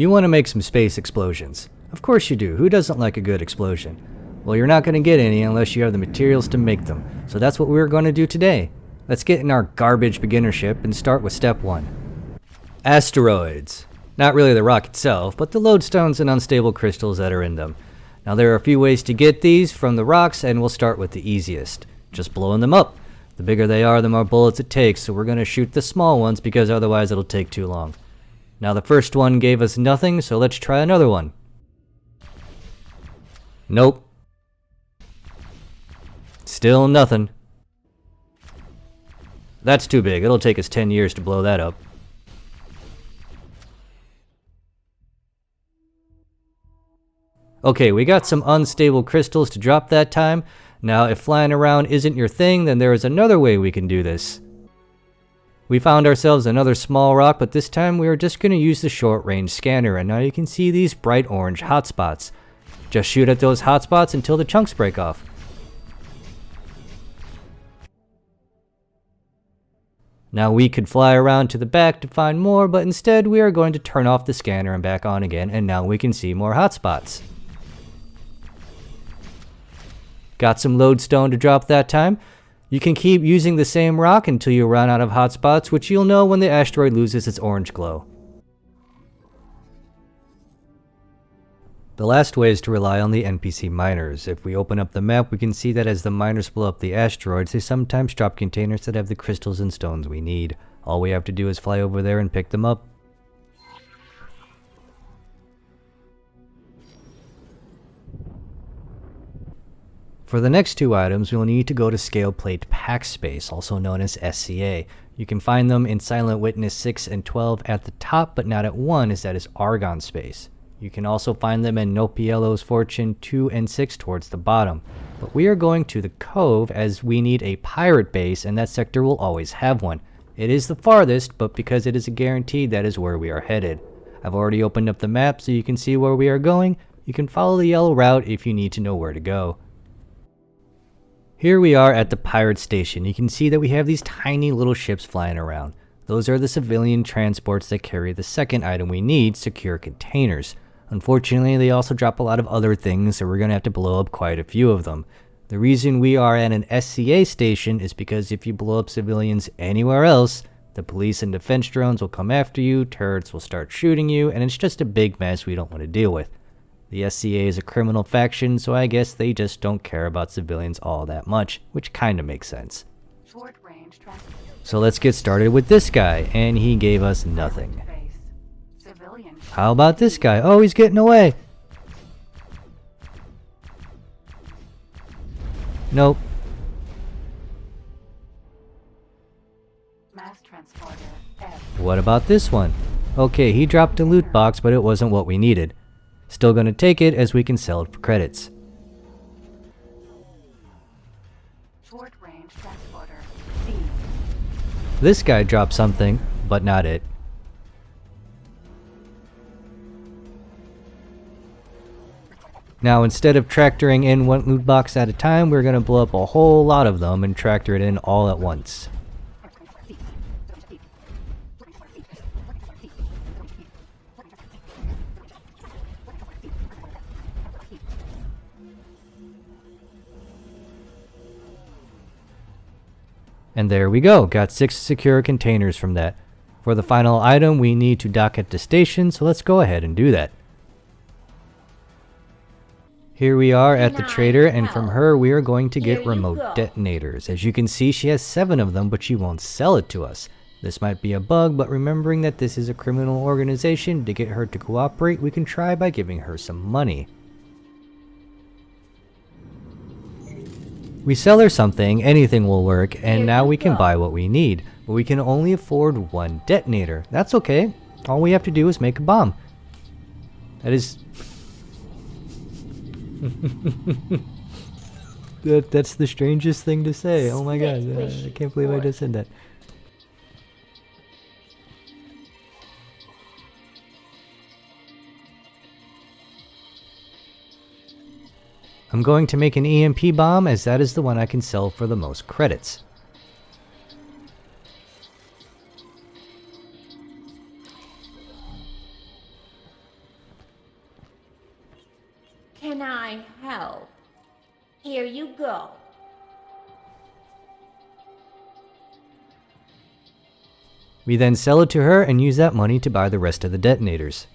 You want to make some space explosions. Of course you do. Who doesn't like a good explosion? Well, you're not going to get any unless you have the materials to make them. So that's what we're going to do today. Let's get in our garbage beginner ship and start with step 1. Asteroids. Not really the rock itself, but the lodestones and unstable crystals that are in them. Now there are a few ways to get these from the rocks, and we'll start with the easiest. Just blowing them up. The bigger they are, the more bullets it takes, so we're going to shoot the small ones because otherwise it'll take too long. Now the first one gave us nothing, so let's try another one. Nope. Still nothing. That's too big. It'll take us 10 years to blow that up. Okay, we got some unstable crystals to drop that time. Now, if flying around isn't your thing, then there is another way we can do this. We found ourselves another small rock, but this time we are just going to use the short-range scanner, and now you can see these bright orange hotspots. Just shoot at those hotspots until the chunks break off. Now we could fly around to the back to find more, but instead we are going to turn off the scanner and back on again, and now we can see more hotspots. Got some lodestone to drop that time. You can keep using the same rock until you run out of hotspots, which you'll know when the asteroid loses its orange glow. The last way is to rely on the NPC miners. If we open up the map, we can see that as the miners blow up the asteroids, they sometimes drop containers that have the crystals and stones we need. All we have to do is fly over there and pick them up. For the next 2 items, we'll need to go to Scale Plate Pack Space, also known as SCA. You can find them in Silent Witness 6 and 12 at the top, but not at 1, as that is Argon Space. You can also find them in Nopiello's Fortune 2 and 6 towards the bottom. But we are going to the Cove as we need a pirate base, and that sector will always have one. It is the farthest, but because it is a guarantee, that is where we are headed. I've already opened up the map so you can see where we are going. You can follow the yellow route if you need to know where to go. Here we are at the pirate station. You can see that we have these tiny little ships flying around. Those are the civilian transports that carry the second item we need, secure containers. Unfortunately, they also drop a lot of other things, so we're going to have to blow up quite a few of them. The reason we are at an SCA station is because if you blow up civilians anywhere else, the police and defense drones will come after you, turrets will start shooting you, and it's just a big mess we don't want to deal with. The SCA is a criminal faction, so I guess they just don't care about civilians all that much, which kinda makes sense. So let's get started with this guy, and he gave us nothing. How about this guy? Oh, he's getting away! Nope. What about this one? Okay, he dropped a loot box, but it wasn't what we needed. Still gonna take it as we can sell it for credits. This guy dropped something, but not it. Now instead of tractoring in one loot box at a time, we're gonna blow up a whole lot of them and tractor it in all at once. And there we go, got 6 secure containers from that. For the final item, we need to dock at the station, so let's go ahead and do that. Here we are at the trader, and from her we are going to get remote detonators. As you can see, she has 7 of them, but she won't sell it to us. This might be a bug, but remembering that this is a criminal organization, to get her to cooperate, we can try by giving her some money. We sell her something, anything will work, and now we can buy what we need. But we can only afford 1 detonator. That's okay. All we have to do is make a bomb. That is... That's the strangest thing to say. Oh my god, I can't believe I just said that. I'm going to make an EMP bomb, as that is the one I can sell for the most credits. can I help? Here you go. We then sell it to her and use that money to buy the rest of the detonators.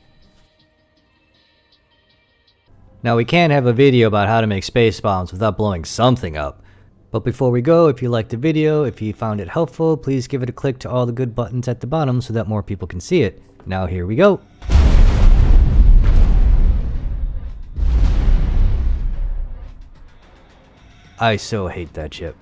Now we can't have a video about how to make space bombs without blowing something up. But before we go, if you liked the video, if you found it helpful, please give it a click to all the good buttons at the bottom so that more people can see it. Now here we go. I so hate that chip.